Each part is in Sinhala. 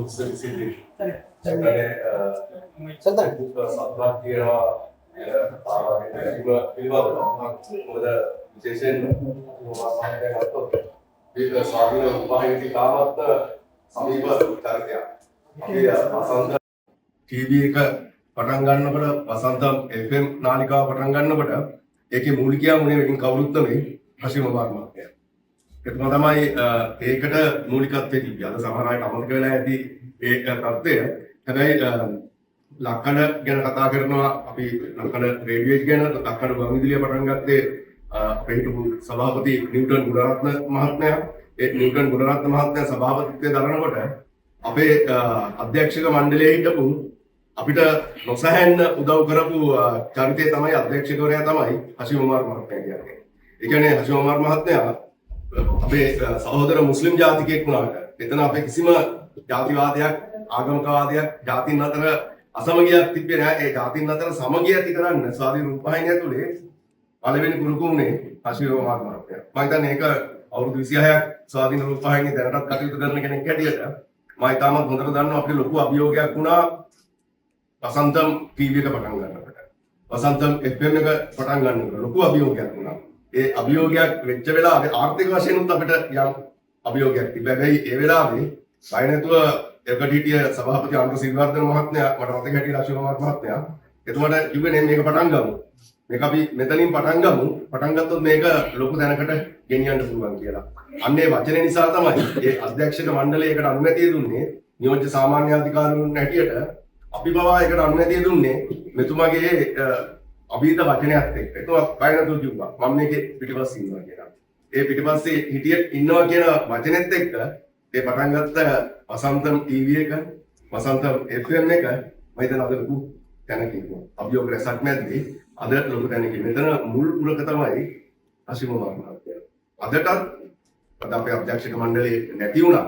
City. TV එක පටන් ගන්නකොට වසන්තම් FM නාලිකාව පටන් ගන්නකොට ඒකේ මූලිකයා මුනේ වෙනින් කවුරුත් නෙවෙයි හෂිම මහත්මයා. එතුමා තමයි ඒකට මූලිකත්වයේ තිබ්බේ. අද සමහර අයට අමතක වෙලා ඇති ඒ තත්ත්වය. හැබැයි ලක්කඩ ගැන කතා කරනවා අපි ලක්කඩ රේඩියෝ ගැන ලක්කඩ ගුවන්විදුලිය පටන් ගත්තේ අපේ හිටපු සභාපති නිව්ටන් ගුණරත්න මහත්මයා. ඒ නිව්ටන් ගුණරත්න මහත්මයා සභාපතිත්වයේ දරනකොට අපේ අධ්‍යක්ෂක මණ්ඩලයේ හිටපු අපිට නොසැහැන්න උදව් කරපු චරිතය තමයි අධ්‍යක්ෂකවරයා තමයි හෂිම උමර් මහත්මයා කියන්නේ. ඒ කියන්නේ හෂිම උමර් මහත්මයා අපේ සහෝදර මුස්ලිම් ජාතිකයෙක් වුණාට එතන අපේ කිසිම ජාතිවාදයක් ආගමිකවාදයක් ජාතීන් අතර අසමගියක් තිබ්බේ නැහැ. ඒ ජාතීන් අතර සමගිය ඇති කරන්න ස්වාධීන රූපවාහිනිය ඇතුලේ පළවෙනි කුරුකුනේ හෂිම උමර් මහත්මයා. මම හිතන්නේ ඒක අවුරුදු 26ක් ස්වාධීන රූපවාහිනිය දැනටත් කටයුතු කරන කෙනෙක් හැටියට මම තාමත් හොඳට දන්නවා අපිට ලොකු අභියෝගයක් වුණා වසන්තම් TV එක පටන් ගන්නකොට. වසන්තම් FM එක පටන් ගන්නකොට ලොකු අභියෝගයක් වුණා. ඒ අභියෝගයක් වෙච්ච වෙලාවේ ආර්ථික වශයෙන් උත් අපිට යම් අභියෝගයක් තිබ්බා. හැබැයි ඒ වෙලාවේ බය නැතුව එකට හිටිය සභාපති අනුර සිල්වර්ධන මහත්මයා මට මතක හැටියට අශෝක මහත්මයා එතුමාට කිව්වේ නේ මේක පටන් ගමු. මේක අපි මෙතනින් පටන් ගමු. පටන් ගත්තොත් මේක ලොකු දැනකට ගෙනියන්න පුළුවන් කියලා. අන්න ඒ වචනේ නිසා තමයි ඒ අධ්‍යක්ෂක මණ්ඩලයකට අනුමැතිය දුන්නේ නියෝජ්‍ය සාමාන්‍ය අධිකාරිවරුන් හැටියට අපි පවා ඒකට අනුමැතිය දුන්නේ මෙතුමාගේ අභීත වචනයත් එක්ක. ඒක බය නැතුව කිව්වා. මම මේකේ පිටිපස්සේ ඉන්නවා කියලා. ඒ පිටිපස්සේ හිටියෙත් ඉන්නවා කියන වචනේත් එක්ක ඒ පටන් ගත්ත වසන්තම් TV එක, වසන්තම් FM එක මම හිතන අද ලොකු තැනක ඉන්නවා. අභියෝග රැසක් නැද්දී අද ලොකු තැනක ඉන්නවා. මෙතන මුල් පුරක තමයි අශිම මහත්මයා. අදටත් අද අපේ අධ්‍යක්ෂක මණ්ඩලයේ නැති වුණා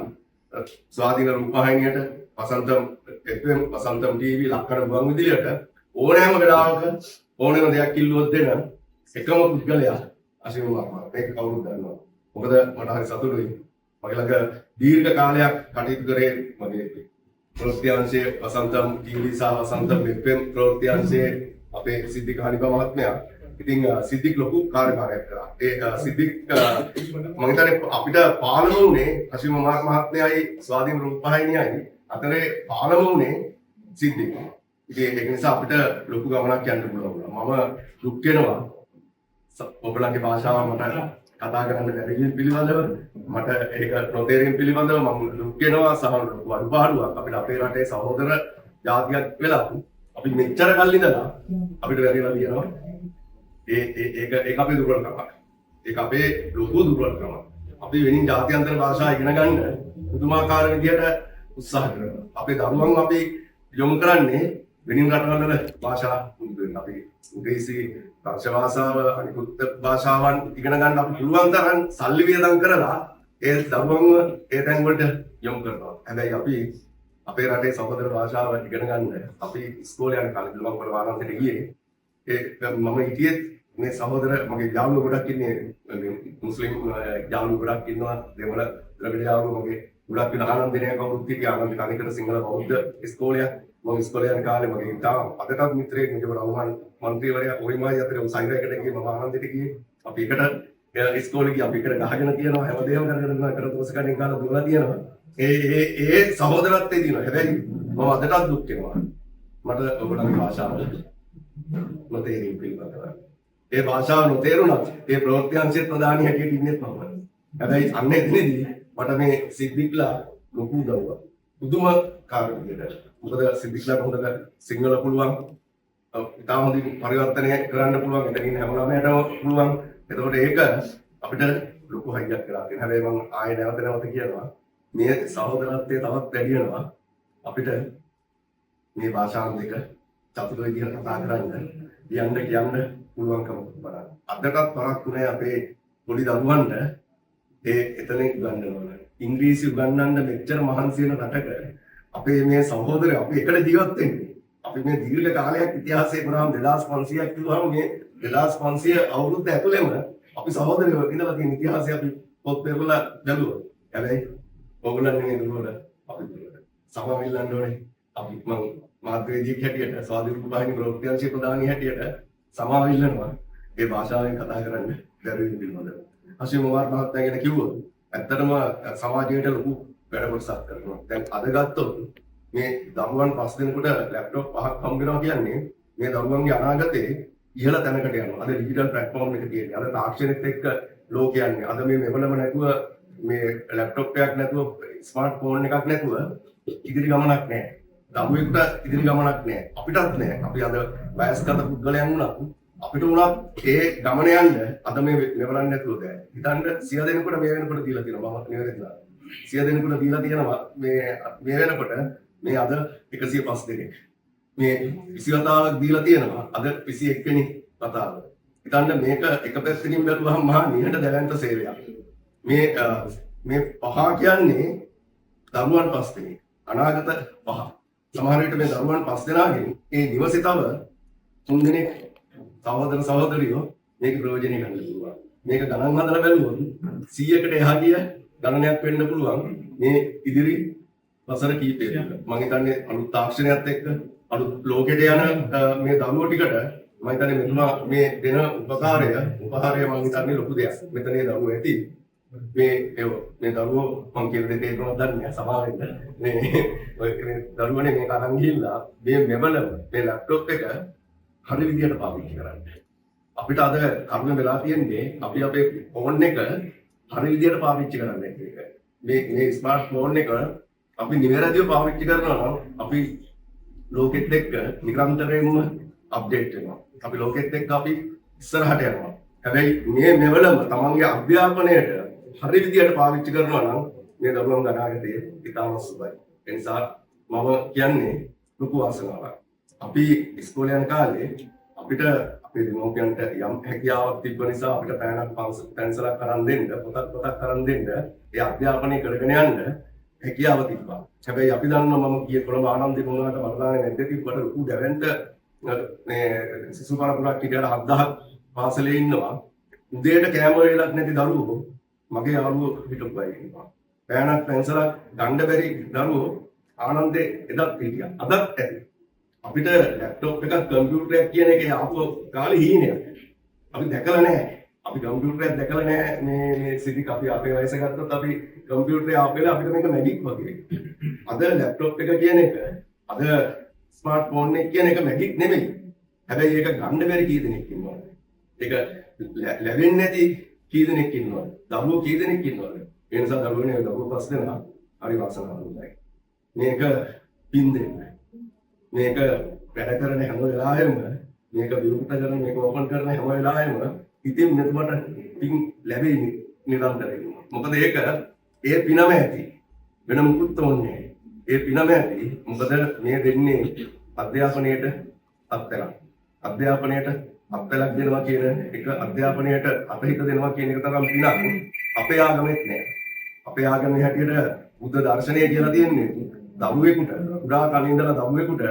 ස්වාධීන රූපවාහිනියට වසන්තම් FM වසන්තම් TV ලක්කඩ ගුවන්විදුලියට ඕනෑම වෙලාවක ඕනෑම දෙයක් ඉල්ලුවොත් දෙන එකම පුද්ගලයා අශිම මහත්මයා. මේක කවුරුත් දන්නවා. මොකද මට හරි සතුටුයි. මගේ ළඟ දීර්ඝ කාලයක් කටයුතු කරේ මගේ ප්‍රවෘත්ති අංශයේ වසන්තම් TV සහ වසන්තම් FM ප්‍රවෘත්ති අංශයේ අපේ සිද්ධික හනිබ මහත්මයා. ඉතින් සිද්ධික් ලොකු කාර්යභාරයක් කරා. ඒ සිද්ධික් මම හිතන්නේ අපිට පාලම වුණේ අශිම මහත්මයායි ස්වාධීන රූපවාහිනියයි අතරේ පාලම වුණේ සිද්ධික්. ඉතින් ඒක නිසා අපිට ලොකු ගමනක් යන්න පුළුවන් වුණා. මම දුක් වෙනවා. ඔයගොල්ලන්ගේ භාෂාව මට කතා කරන්න බැරි පිළිබඳව මට ඒක නොතේරීම පිළිබඳව මම දුක් වෙනවා සහ ලොකු අඩුපාඩුවක් අපිට අපේ රටේ සහෝදර ජාතියක් වෙලා අපි මෙච්චර කල් ඉඳලා අපිට වැරදිලා තියෙනවා. ඒක අපේ දුර්වලකමක්. ඒක අපේ ලොකු දුර්වලකමක්. අපි වෙනින් ජාත්‍යන්තර භාෂා ඉගෙන ගන්න පුදුමාකාර විදියට උත්සාහ කරනවා. අපේ දරුවන් අපි යොමු කරන්නේ වෙනින් රටවල භාෂා අපි ඉංග්‍රීසි රාජ්‍ය භාෂාව අනිකුත් භාෂාවන් ඉගෙන ගන්න අපි පුළුවන් තරම් සල්ලි වියදම් කරලා ඒ දරුවන්ව ඒ තැන් වලට යොමු කරනවා. හැබැයි අපි අපේ රටේ සහෝදර භාෂාව ඉගෙන ගන්න අපි ඉස්කෝලේ යන කාලේ මම වරාන්තයට ගියේ. මම හිටියේ මේ සහෝදර මගේ යාළුවෝ ගොඩක් ඉන්නේ මුස්ලිම් යාළුවෝ ගොඩක් ඉන්නවා. දෙමළ ළඟට යාළුවෝ මගේ ගොඩක් ඉන්න ආනන්දනය කවුරුත් හිටියා. ආනන්ද තනිකර සිංහල බෞද්ධ ඉස්කෝලයක්. මම ඉස්කෝලේ යන කාලේ මගේ තාම අදටත් මිත්‍රයෙක් නිජව රවුමන් මන්ත්‍රීවරයා ඔරිමායි අතර සයිරයකට ගියේ මම ආනන්දෙට ගියේ. අපි එකට ඉස්කෝලේ ගියා. අපි එකට ගහගෙන තියෙනවා. හැමදේම කරගෙන කර දොස් කඩෙන් කාලා දුවලා තියෙනවා. ඒ සහෝදරත්වයේ තියෙනවා. හැබැයි මම අදටත් දුක් වෙනවා. මට ඔයගොල්ලන්ගේ භාෂාව නොතේරෙන්නේ පිළිබඳව. ඒ භාෂාව නොතේරුණත් ඒ ප්‍රවෘත්ති අංශයේ ප්‍රධානී හැටියට ඉන්නේ මම. හැබැයි අන්න එතනදී මට මේ සිද්ධික්ලා ලොකු උදව්වක්. පුදුම කාර්යයක්. මොකද සිද්ධික්ලාට හොඳට සිංහල පුළුවන්. ඉතාම හොඳින් පරිවර්තනය කරන්න පුළුවන්. එතනින් හැම ළමයටම පුළුවන්. එතකොට ඒක අපිට ලොකු හයියක් කරලා තියෙනවා. හැබැයි මම ආයෙ නැවත කියනවා මේ සහෝදරත්වයේ තවත් වැඩි වෙනවා. අපිට මේ භාෂාවන් දෙක චතුර විදිහට කතා කරන්න කියන්න පුළුවන්කම බලන්න. අදටත් පරක්කුනේ අපේ පොඩි දරුවන්ට එතන උගන්වනවා. ඉංග්‍රීසි උගන්වන්න මෙච්චර මහන්සි වෙන රටක අපේ මේ සහෝදරයෝ අපි එකට ජීවත් වෙන්නේ. අපි මේ දීර්ඝ කාලයක් ඉතිහාසයේ පුරාම 2500ක් කිව්වම මේ 2500 අවුරුද්ද ඇතුළෙම අපි සහෝදරයෝ ඉඳලා තියෙන ඉතිහාසය අපි පොත් පෙරලා බැලුවා. හැබැයි ඕගොල්ලන් නෙමෙයි දුරවල අපි දුරවල. සමවිල්ලන්න ඕනේ. අපි මම මාධ්‍යවේදියෙක් හැටියට ස්වාධීන රූපවාහිනී ප්‍රවෘත්තිංශයේ ප්‍රධානී හැටියට සමවිල්ලනවා. ඒ භාෂාවෙන් කතා කරන්න බැරි වෙන පිළිබඳව. හෂිම් උමාර් මහත්මයා ගැන කිව්වොත් ඇත්තටම සමාජයට ලොකු වැඩ කොටසක් කරනවා. දැන් අද ගත්තොත් මේ දරුවන් 5 දෙනෙකුට ලැප්ටොප් 5ක් හම්බ වෙනවා කියන්නේ මේ දරුවන්ගේ අනාගතේ ඉහළ තැනකට යනවා. අද ඩිජිටල් ප්ලැට්ෆෝම් එක තියෙන්නේ. අද තාක්ෂණෙත් එක්ක ලෝකය යන්නේ. අද මේ මෙවලම නැතුව මේ ලැප්ටොප් එකක් නැතුව ස්මාර්ට් ෆෝන් එකක් නැතුව ඉදිරි ගමනක් නැහැ. දරුවෙකුට ඉදිරි ගමනක් නැහැ. අපිටත් නැහැ. අපි අද වයස්ගත පුද්ගලයන් වුණත් අපිට උනත් ඒ ගමන යන්න අද මේ මෙවලන්නේ නැතුව බෑ. හිතන්න 100 දෙනෙකුට මේ වෙනකොට දීලා තියෙනවා. මම නිවැරදිලා 100 දෙනෙකුට දීලා තියෙනවා මේ වෙනකොට මේ අද 105 දෙනෙක්. මේ 20 වතාවක් දීලා තියෙනවා අද 21 වෙනි වතාව. හිතන්න මේක එක පැත්තකින් බැලුවහම මහා නිහඬ දැවැන්ත සේවයක්. මේ පහ කියන්නේ දරුවන් 5 දෙනෙක්. අනාගත පහ. සමහර විට මේ දරුවන් 5 දෙනාගෙන් ඒ නිවසේ තව 3 දෙනෙක් සහෝදර සහෝදරියෝ මේක ප්‍රයෝජනෙ ගන්න පුළුවන්. මේක ගණන් හදලා බැලුවොත් 100කට එහා ගිය ගණනයක් වෙන්න පුළුවන් මේ ඉදිරි වසර කීපයක. මම හිතන්නේ අලුත් තාක්ෂණයත් එක්ක අලුත් ලෝකෙට යන මේ දරුවෝ ටිකට මම හිතන්නේ මෙතුමා මේ දෙන උපකාරය මම හිතන්නේ ලොකු දෙයක්. මෙතනේ දරුවෝ ඇති. මේ දරුවෝ මම කියලා දෙන්නේ කොහොමද දන්නේ සමා වෙන්න. මේ දරුවනේ මේක අරන් ගිහිල්ලා මේ මෙබලම මේ ලැප්ටොප් එක හරි විදියට පාවිච්චි කරන්න. අපිට අද කරුණ වෙලා තියෙන්නේ අපි අපේ ෆෝන් එක හරි විදියට පාවිච්චි කරන්න එක. මේ ස්මාර්ට් ෆෝන් එක අපි නිවැරදිව පාවිච්චි කරනවා නම් අපි ලෝකෙත් එක්ක නිරන්තරයෙන්ම අප්ඩේට් වෙනවා. අපි ලෝකෙත් එක්ක අපි ඉස්සරහට යනවා. හැබැයි මේ මෙවලම තමන්ගේ අධ්‍යාපනයට හරි විදියට පාවිච්චි කරනවා නම් මේ දරුවන් අනාගතයේ ඉතාම සුබයි. ඒ නිසා මම කියන්නේ ලොකු ආසනාවක්. අපි ඉස්කෝලේ යන කාලේ අපිට අපේ දෙමව්පියන්ට යම් හැකියාවක් තිබ්බ නිසා අපිට පැනක් පැන්සලක් අරන් දෙන්න පොතක් අරන් දෙන්න ඒ අධ්‍යාපනය කරගෙන යන්න හැකියාව තිබ්බා. හැබැයි අපි දන්නවා මම ගිය කොළඹ ආනන්දේ මොනවාට බලලානේ නැද්ද තිබ්බට ලොකු දැවෙන්ට මේ සිසු පරපුරක් හිටියට 7000ක් පාසලේ ඉන්නවා. උදේට කෑම වේලක් නැති දරුවෝ මගේ යාළුවෝ හිටපු අය ඉන්නවා. පැනක් පැන්සලක් ගන්න බැරි දරුවෝ ආනන්දේ එදත් හිටියා. අදත් ඇති. අපිට ලැප්ටොප් එකක් කම්පියුටරයක් කියන එකේ ආපු කාලේ හීනයක්. අපි දැකලා නැහැ. අපි කම්පියුටරයක් දැකලා නැහැ. මේ සිටික් අපි අපේ වයස ගත්තොත් අපි කම්පියුටරේ ආපෙලා අපිට මේක මැජික් වගේ. අද ලැප්ටොප් එක කියන එක අද ස්මාර්ට් ෆෝන් එක කියන එක මැජික් නෙමෙයි. හැබැයි ඒක ගන්න බැරි කී දෙනෙක් ඉන්නවද? ඒක ලැබෙන්නේ නැති කී දෙනෙක් ඉන්නවද? දරුවෝ කී දෙනෙක් ඉන්නවද? ඒ නිසා දරුවෝ 5 දෙනා හරි වාසනාවන්තයි. මේක පින් දෙන්නේ. මේක වැඩ කරන හැම වෙලාවෙම මේක විරුද්ධ කරන මේක ඕපන් කරන හැම වෙලාවෙම ඉතින් මෙතුමට පින් ලැබෙයි නිරන්තරයෙන්. මොකද ඒක ඒ පිනම ඇති. වෙන මුකුත් ඕනේ. ඒ පිනම ඇති. මොකද මේ දෙන්නේ අධ්‍යාපනයට අත්දැකලා. අධ්‍යාපනයට අත්දැකලා දෙනවා කියන එක අධ්‍යාපනයට අතහිත දෙනවා කියන එක තරම් පිනක් අපේ ආගමෙත් නෑ. අපේ ආගමේ හැටියට බුද්ධ දර්ශනය කියලා තියෙන්නේ දරුවෙකුට උඩා කලින් ඉඳලා දරුවෙකුට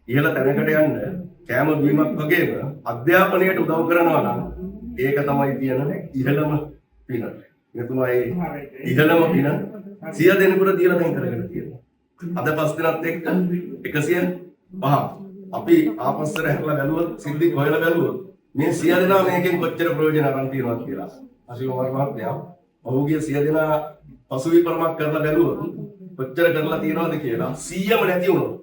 ඉහළ තැනකට යන්න කෑම බීමක් වගේම අධ්‍යාපනයට උදව් කරනවා නම් ඒක තමයි තියෙන ඉහළම පින. මෙතුමා ඒ ඉහළම පින 100 දෙනෙකුට දීලා දැන් කරගෙන තියෙනවා. අද 5 දිනත් එක්ක 105. අපි ආපස්සට හැරලා බැලුවොත් සිද්ධි හොයලා බැලුවොත් මේ 100 දෙනා මේකෙන් කොච්චර ප්‍රයෝජන අරන් තියෙනවද කියලා. අශෝක මහත්මයා ඔහුගේ 100 දෙනා පසුවිපරමක් කරලා බැලුවොත් කොච්චර කරලා තියෙනවද කියලා 100ම නැති වුණොත්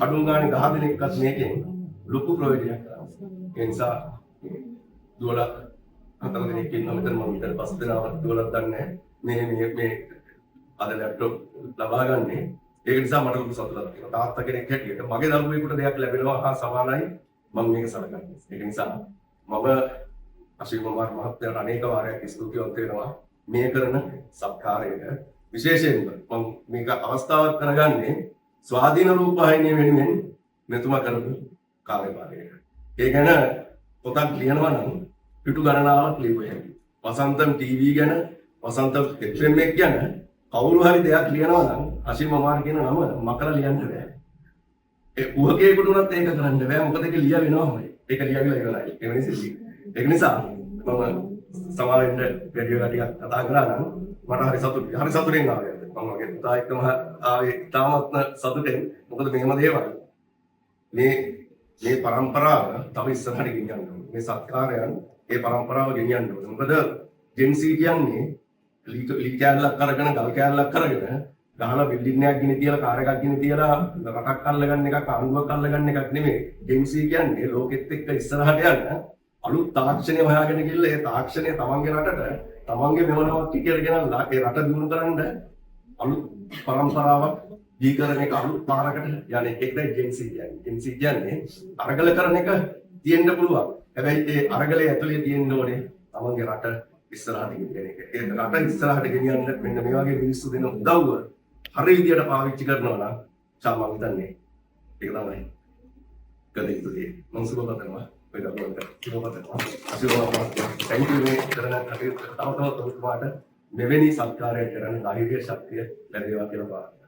අඩුම ගානේ 10 දිනකවත් මේකෙන් ලොකු ප්‍රයෝජනයක් ගන්නවා. ඒ නිසා දුවලා 4 දිනක් ඉන්නවා මෙතන මම විතර 5 දෙනාව දුවලා දන්නේ මේ අද ලැප්ටොප් ලබා ගන්නේ. ඒක නිසා මට ලොකු සතුටක් තියෙනවා. තාත්තා කෙනෙක් හැටියට මගේ දරුවෙකුට දෙයක් ලැබෙනවා හා සමානයි මම මේක සලකන්නේ. ඒක නිසා මම අශීල් කුමාර් මහත්තයාට අනේක වාරයක් ස්තුතිවන්ත වෙනවා මේ කරන සත්කාරයට. විශේෂයෙන්ම මම මේක අවස්ථාවක් කරගන්නේ ස්වාධීන රූපවාහිනිය වෙනුවෙන් මෙතුමා කරපු කාර්යභාරයට. ඒ ගැන පොතක් ලියනවා නම් පිටු ගණනාවක් ලියුවේ හැකි. වසන්තම් ටීවී ගැන, වසන්තම් FM එක ගැන කවුරු හරි දෙයක් ලියනවා නම් අශීල් කුමාර් කියන නම මකලා ලියන්න බෑ. ඒ උහකේකට උනත් ඒක කරන්න බෑ. මොකද ඒක ලිය වෙනවමයි. ඒක ලියවිලා ඉවරයි. ඒ වෙනසෙදි. ඒක නිසා මම සමාවෙන්න වැඩි වෙලා ටිකක් කතා කරා නම් මට හරි සතුටුයි. හරි සතුටින් ආවේ. මම වගේ පුතා එක්කම ආවේ තාමත් සතුටෙන්. මොකද මේම දේවල් මේ පරම්පරාව තව ඉස්සරහට ගෙනියන්න ඕනේ. මේ සත්කාරයන් ඒ පරම්පරාව ගෙනියන්න ඕනේ. මොකද ජෙන්සී කියන්නේ ලී කෑල්ලක් අරගෙන ගල් කෑල්ලක් අරගෙන ගහලා බිල්ඩින් එකක් ගෙන තියලා කාර් එකක් ගෙන තියලා රටක් අල්ලගන්න එකක් ආණ්ඩුවක් අල්ලගන්න එකක් නෙමෙයි. ජෙන්සී කියන්නේ ලෝකෙත් එක්ක ඉස්සරහට යන්න අලුත් තාක්ෂණය හොයාගෙන ගිහලා ඒ තාක්ෂණය තමන්ගේ රටට තමන්ගේ මෙවනවක් කියලා ගෙනල්ලා ඒ රට දියුණු කරන්න අලුත් පරම්පරාවක් දීකරන එක අලුත් පාරකට යන එකයි ජෙන්සී කියන්නේ. ජෙන්සී කියන්නේ අරගල කරන එක තියෙන්න පුළුවන්. හැබැයි ඒ අරගලයේ ඇතුලේ තියෙන්න ඕනේ තමන්ගේ රට ඉස්සරහට ගෙනියන එක. ඒ රට ඉස්සරහට ගෙනියන්න මෙන්න මේ වගේ මිනිස්සු දෙන උදව්ව හරි විදියට පාවිච්චි කරනවා නම් සම්මන් හිතන්නේ ඒක තමයි කළ යුතු දේ. මම සුබ කරනවා. Thank you කරන කටයුතු තව තවත් ඔබතුමාට මෙවැනි සත්කාරයක් කරන්න ධෛර්ය ශක්තිය ලැබේවා කියලා